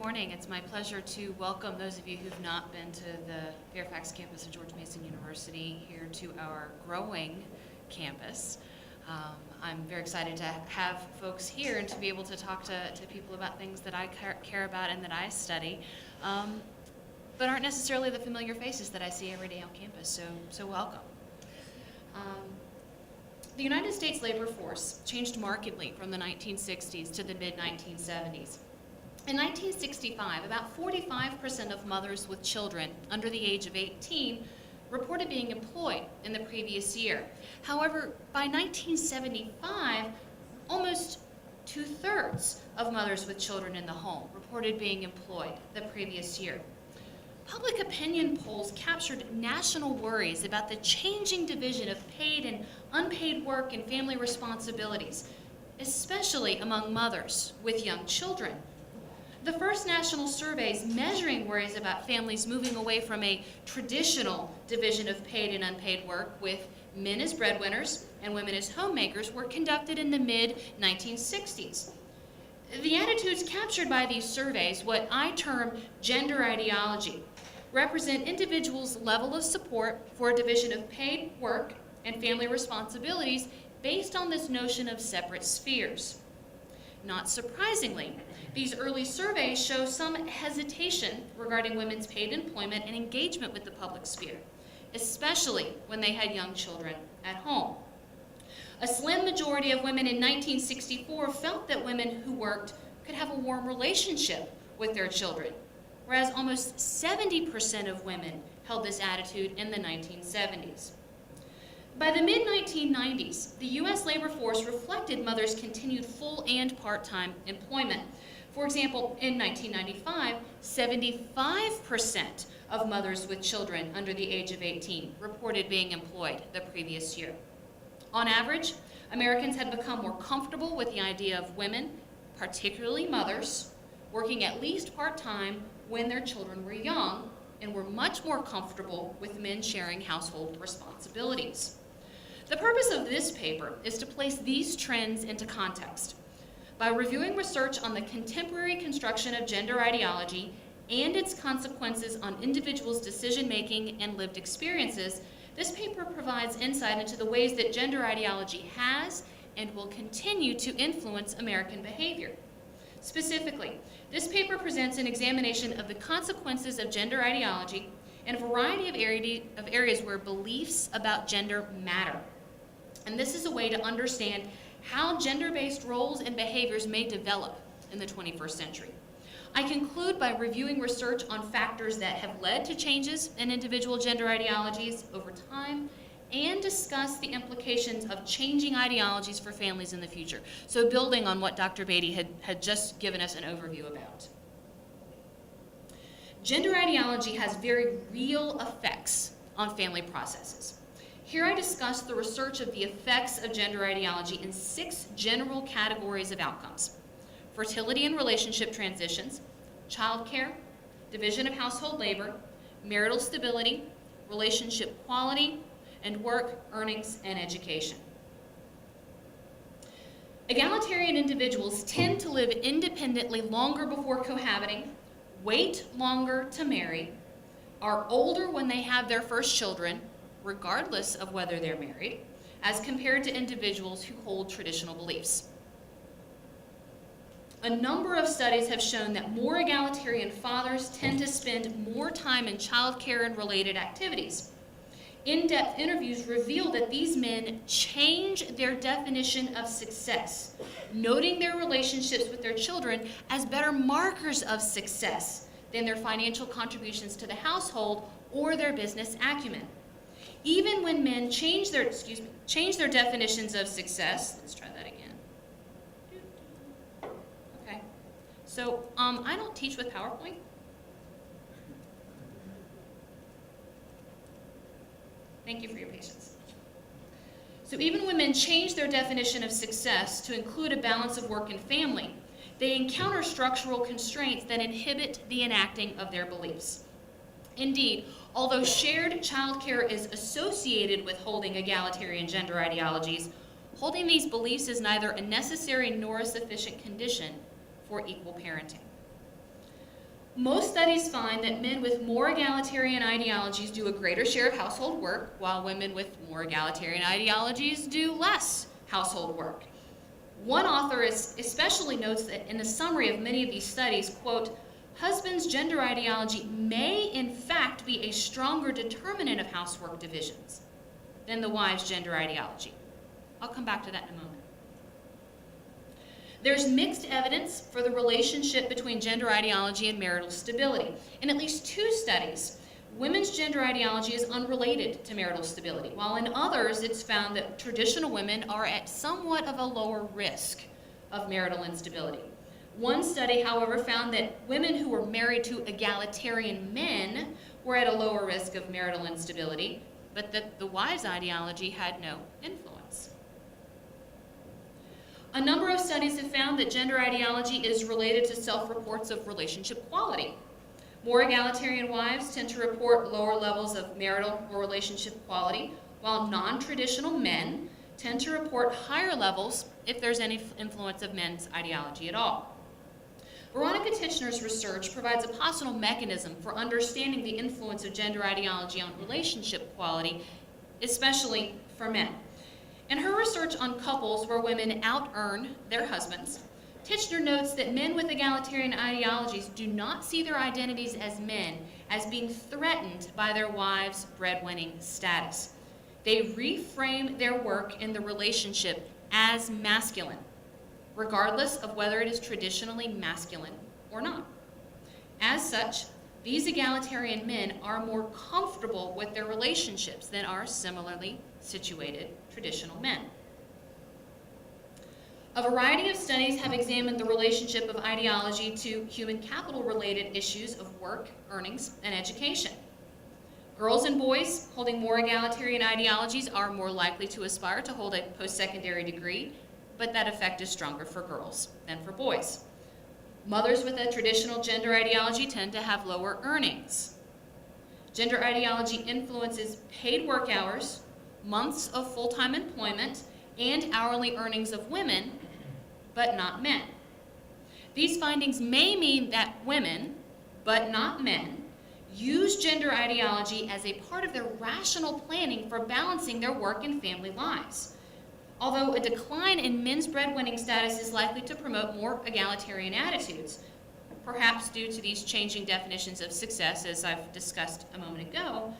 morning. It's my pleasure to welcome those of you who've not been to the Fairfax campus of George Mason University here to our growing campus. I'm very excited to have folks here and to be able to talk to people about things that I care about and that I study, but aren't necessarily the familiar faces that I see every day on campus, so welcome. The United States labor force changed markedly from the 1960s to the mid-1970s. In 1965, about 45% of mothers with children under the age of 18 reported being employed in the previous year. However, by 1975, almost 2/3 of mothers with children in the home reported being employed the previous year. Public opinion polls captured national worries about the changing division of paid and unpaid work and family responsibilities, especially among mothers with young children. The first national surveys measuring worries about families moving away from a traditional division of paid and unpaid work with men as breadwinners and women as homemakers were conducted in the mid-1960s. The attitudes captured by these surveys, what I term gender ideology, represent individuals' level of support for a division of paid work and family responsibilities based on this notion of separate spheres. Not surprisingly, these early surveys show some hesitation regarding women's paid employment and engagement with the public sphere, especially when they had young children at home. A slim majority of women in 1964 felt that women who worked could have a warm relationship with their children, whereas almost 70% of women held this attitude in the 1970s. By the mid-1990s, the U.S. labor force reflected mothers' continued full and part-time employment. For example, in 1995, 75% of mothers with children under the age of 18 reported being employed the previous year. On average, Americans had become more comfortable with the idea of women, particularly mothers, working at least part-time when their children were young, and were much more comfortable with men sharing household responsibilities. The purpose of this paper is to place these trends into context. By reviewing research on the contemporary construction of gender ideology and its consequences on individuals' decision-making and lived experiences, this paper provides insight into the ways that gender ideology has and will continue to influence American behavior. Specifically, this paper presents an examination of the consequences of gender ideology in a variety of areas where beliefs about gender matter. And this is a way to understand how gender-based roles and behaviors may develop in the 21st century. I conclude by reviewing research on factors that have led to changes in individual gender ideologies over time and discuss the implications of changing ideologies for families in the future. So building on what Dr. Beatty had just given us an overview about. Gender ideology has very real effects on family processes. Here I discuss the research of the effects of gender ideology in 6 general categories of outcomes: fertility and relationship transitions, childcare, division of household labor, marital stability, relationship quality, and work, earnings, and education. Egalitarian individuals tend to live independently longer before cohabiting, wait longer to marry, are older when they have their first children, regardless of whether they're married, as compared to individuals who hold traditional beliefs. A number of studies have shown that more egalitarian fathers tend to spend more time in childcare and related activities. In-depth interviews reveal that these men change their definition of success, noting their relationships with their children as better markers of success than their financial contributions to the household or their business acumen. Even when men change their definitions of success, let's try that again. Okay, so I don't teach with PowerPoint. Thank you for your patience. So even when men change their definition of success to include a balance of work and family, they encounter structural constraints that inhibit the enacting of their beliefs. Indeed, although shared childcare is associated with holding egalitarian gender ideologies, holding these beliefs is neither a necessary nor a sufficient condition for equal parenting. Most studies find that men with more egalitarian ideologies do a greater share of household work, while women with more egalitarian ideologies do less household work. One author especially notes that in the summary of many of these studies, quote, husband's gender ideology may in fact be a stronger determinant of housework divisions than the wife's gender ideology. I'll come back to that in a moment. There's mixed evidence for the relationship between gender ideology and marital stability. In at least 2 studies, women's gender ideology is unrelated to marital stability, while in others it's found that traditional women are at somewhat of a lower risk of marital instability. One study, however, found that women who were married to egalitarian men were at a lower risk of marital instability, but that the wives' ideology had no influence. A number of studies have found that gender ideology is related to self-reports of relationship quality. More egalitarian wives tend to report lower levels of marital or relationship quality, while non-traditional men tend to report higher levels if there's any influence of men's ideology at all. Veronica Titchener's research provides a possible mechanism for understanding the influence of gender ideology on relationship quality, especially for men. In her research on couples where women out-earn their husbands, Titchener notes that men with egalitarian ideologies do not see their identities as men as being threatened by their wives' breadwinning status. They reframe their work in the relationship as masculine, regardless of whether it is traditionally masculine or not. As such, these egalitarian men are more comfortable with their relationships than are similarly situated traditional men. A variety of studies have examined the relationship of ideology to human capital-related issues of work, earnings, and education. Girls and boys holding more egalitarian ideologies are more likely to aspire to hold a post-secondary degree, but that effect is stronger for girls than for boys. Mothers with a traditional gender ideology tend to have lower earnings. Gender ideology influences paid work hours, months of full-time employment, and hourly earnings of women, but not men. These findings may mean that women, but not men, use gender ideology as a part of their rational planning for balancing their work and family lives. Although a decline in men's breadwinning status is likely to promote more egalitarian attitudes, perhaps due to these changing definitions of success, as I've discussed a moment ago,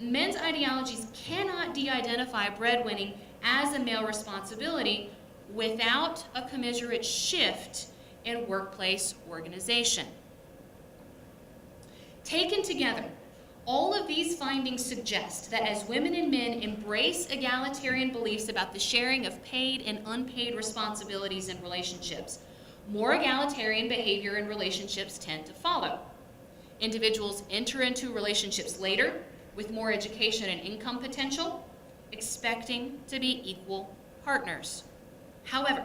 men's ideologies cannot de-identify breadwinning as a male responsibility without a commensurate shift in workplace organization. Taken together, all of these findings suggest that as women and men embrace egalitarian beliefs about the sharing of paid and unpaid responsibilities in relationships, more egalitarian behavior in relationships tend to follow. Individuals enter into relationships later with more education and income potential, expecting to be equal partners. However,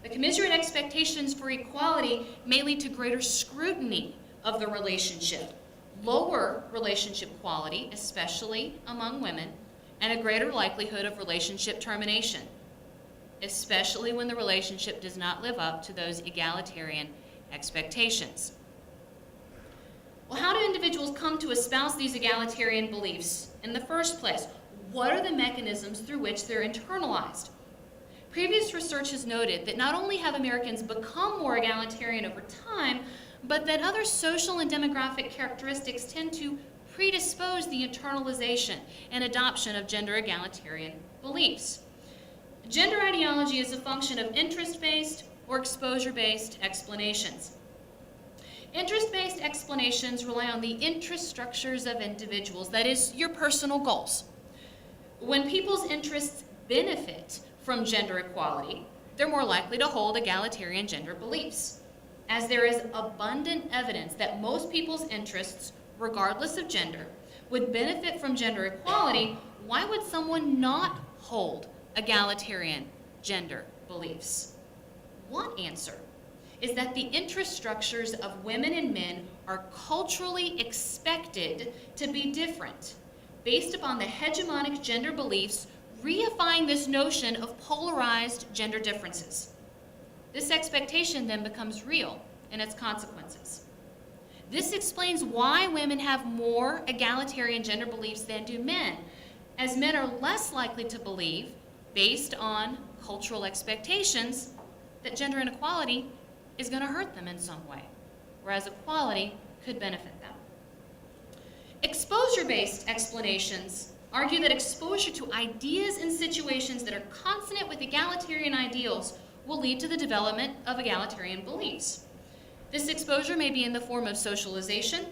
the commensurate expectations for equality may lead to greater scrutiny of the relationship, lower relationship quality, especially among women, and a greater likelihood of relationship termination, especially when the relationship does not live up to those egalitarian expectations. Well, how do individuals come to espouse these egalitarian beliefs in the first place? What are the mechanisms through which they're internalized? Previous research has noted that not only have Americans become more egalitarian over time, but that other social and demographic characteristics tend to predispose the internalization and adoption of gender egalitarian beliefs. Gender ideology is a function of interest-based or exposure-based explanations. Interest-based explanations rely on the interest structures of individuals, that is, your personal goals. When people's interests benefit from gender equality, they're more likely to hold egalitarian gender beliefs. As there is abundant evidence that most people's interests, regardless of gender, would benefit from gender equality, why would someone not hold egalitarian gender beliefs? One answer is that the interest structures of women and men are culturally expected to be different, based upon the hegemonic gender beliefs reifying this notion of polarized gender differences. This expectation then becomes real in its consequences. This explains why women have more egalitarian gender beliefs than do men, as men are less likely to believe, based on cultural expectations, that gender inequality is going to hurt them in some way, whereas equality could benefit them. Exposure-based explanations argue that exposure to ideas and situations that are consonant with egalitarian ideals will lead to the development of egalitarian beliefs. This exposure may be in the form of socialization,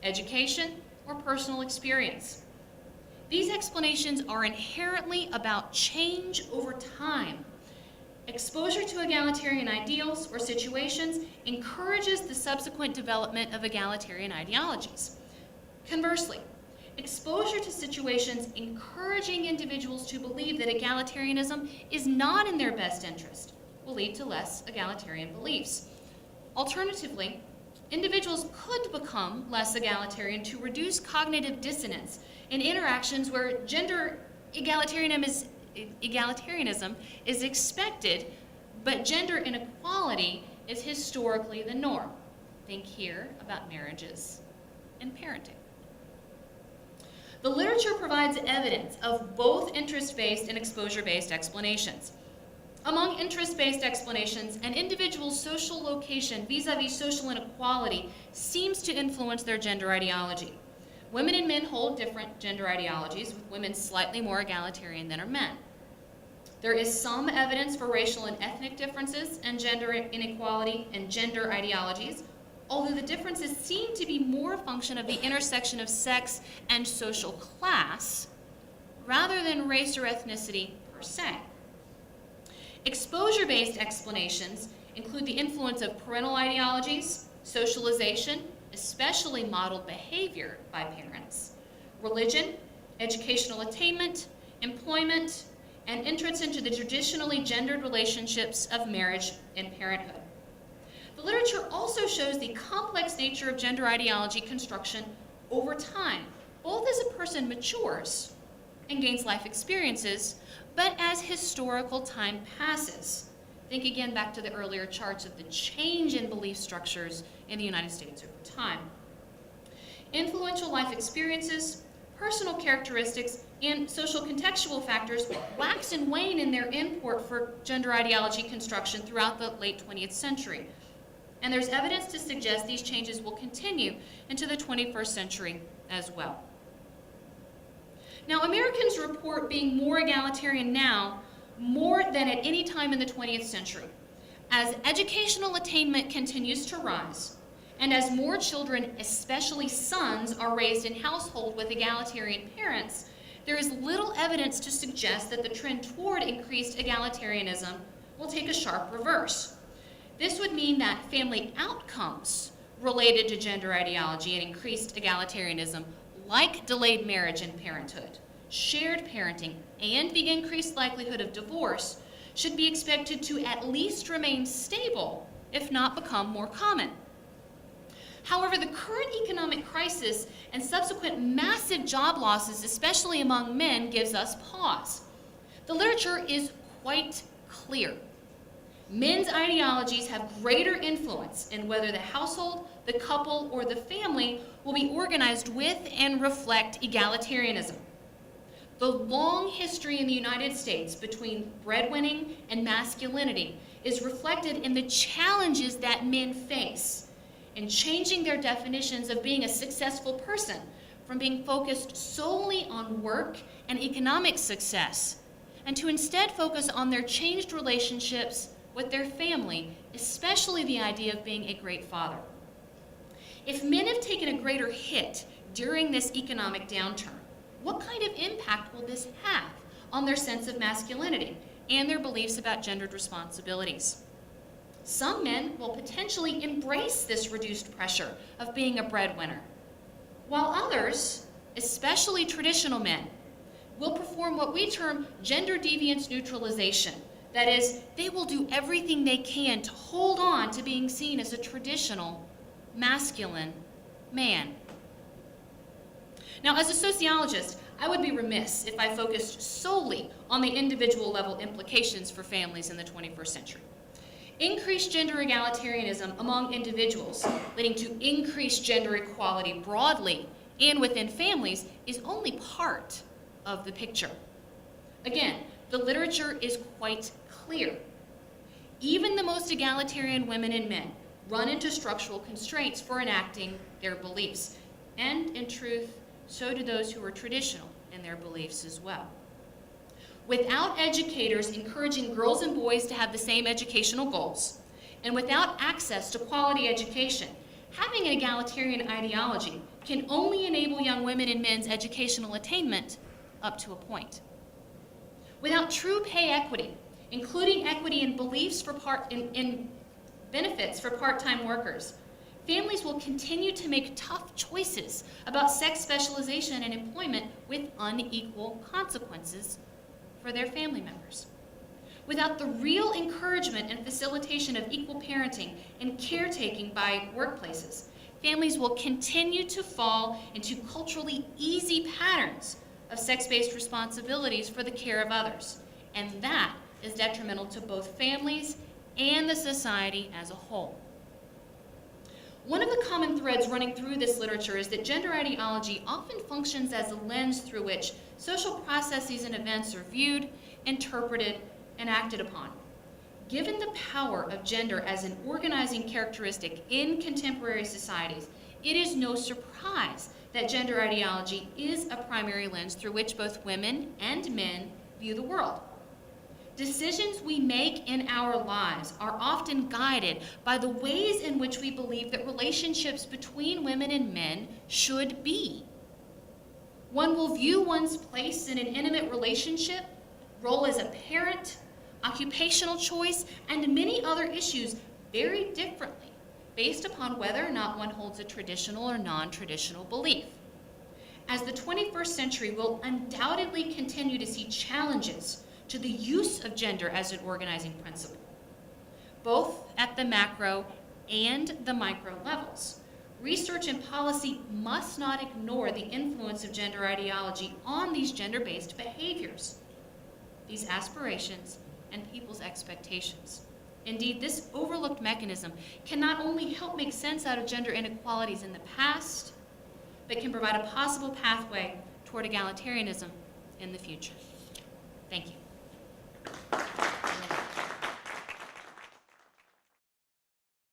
education, or personal experience. These explanations are inherently about change over time. Exposure to egalitarian ideals or situations encourages the subsequent development of egalitarian ideologies. Conversely, exposure to situations encouraging individuals to believe that egalitarianism is not in their best interest will lead to less egalitarian beliefs. Alternatively, individuals could become less egalitarian to reduce cognitive dissonance in interactions where gender egalitarianism is expected, but gender inequality is historically the norm. Think here about marriages and parenting. The literature provides evidence of both interest-based and exposure-based explanations. Among interest-based explanations, an individual's social location vis-a-vis social inequality seems to influence their gender ideology. Women and men hold different gender ideologies, with women slightly more egalitarian than are men. There is some evidence for racial and ethnic differences and gender inequality and gender ideologies, although the differences seem to be more a function of the intersection of sex and social class rather than race or ethnicity per se. Exposure-based explanations include the influence of parental ideologies, socialization, especially modeled behavior by parents, religion, educational attainment, employment, and entrance into the traditionally gendered relationships of marriage and parenthood. The literature also shows the complex nature of gender ideology construction over time, both as a person matures and gains life experiences, but as historical time passes. Think again back to the earlier charts of the change in belief structures in the United States over time. Influential life experiences, personal characteristics, and social contextual factors wax and wane in their import for gender ideology construction throughout the late 20th century. And there's evidence to suggest these changes will continue into the 21st century as well. Now, Americans report being more egalitarian now more than at any time in the 20th century. As educational attainment continues to rise, and as more children, especially sons, are raised in households with egalitarian parents, there is little evidence to suggest that the trend toward increased egalitarianism will take a sharp reverse. This would mean that family outcomes related to gender ideology and increased egalitarianism, like delayed marriage and parenthood, shared parenting, and the increased likelihood of divorce, should be expected to at least remain stable, if not become more common. However, the current economic crisis and subsequent massive job losses, especially among men, gives us pause. The literature is quite clear. Men's ideologies have greater influence in whether the household, the couple, or the family will be organized with and reflect egalitarianism. The long history in the United States between breadwinning and masculinity is reflected in the challenges that men face in changing their definitions of being a successful person from being focused solely on work and economic success, and to instead focus on their changed relationships with their family, especially the idea of being a great father. If men have taken a greater hit during this economic downturn, what kind of impact will this have on their sense of masculinity and their beliefs about gendered responsibilities? Some men will potentially embrace this reduced pressure of being a breadwinner, while others, especially traditional men, will perform what we term gender deviance neutralization. That is, they will do everything they can to hold on to being seen as a traditional, masculine man. Now, as a sociologist, I would be remiss if I focused solely on the individual level implications for families in the 21st century. Increased gender egalitarianism among individuals, leading to increased gender equality broadly and within families, is only part of the picture. Again, the literature is quite clear. Even the most egalitarian women and men run into structural constraints for enacting their beliefs. And in truth, so do those who are traditional in their beliefs as well. Without educators encouraging girls and boys to have the same educational goals, and without access to quality education, having an egalitarian ideology can only enable young women and men's educational attainment up to a point. Without true pay equity, including equity in beliefs in benefits for part-time workers, families will continue to make tough choices about sex specialization and employment with unequal consequences for their family members. Without the real encouragement and facilitation of equal parenting and caretaking by workplaces, families will continue to fall into culturally easy patterns of sex-based responsibilities for the care of others, and that is detrimental to both families and the society as a whole. One of the common threads running through this literature is that gender ideology often functions as a lens through which social processes and events are viewed, interpreted, and acted upon. Given the power of gender as an organizing characteristic in contemporary societies, it is no surprise that gender ideology is a primary lens through which both women and men view the world. Decisions we make in our lives are often guided by the ways in which we believe that relationships between women and men should be. One will view one's place in an intimate relationship, role as a parent, occupational choice, and many other issues very differently based upon whether or not one holds a traditional or non-traditional belief. As the 21st century will undoubtedly continue to see challenges to the use of gender as an organizing principle, both at the macro and the micro levels. Research and policy must not ignore the influence of gender ideology on these gender-based behaviors, these aspirations, and people's expectations. Indeed, this overlooked mechanism can not only help make sense out of gender inequalities in the past, but can provide a possible pathway toward egalitarianism in the future. Thank you.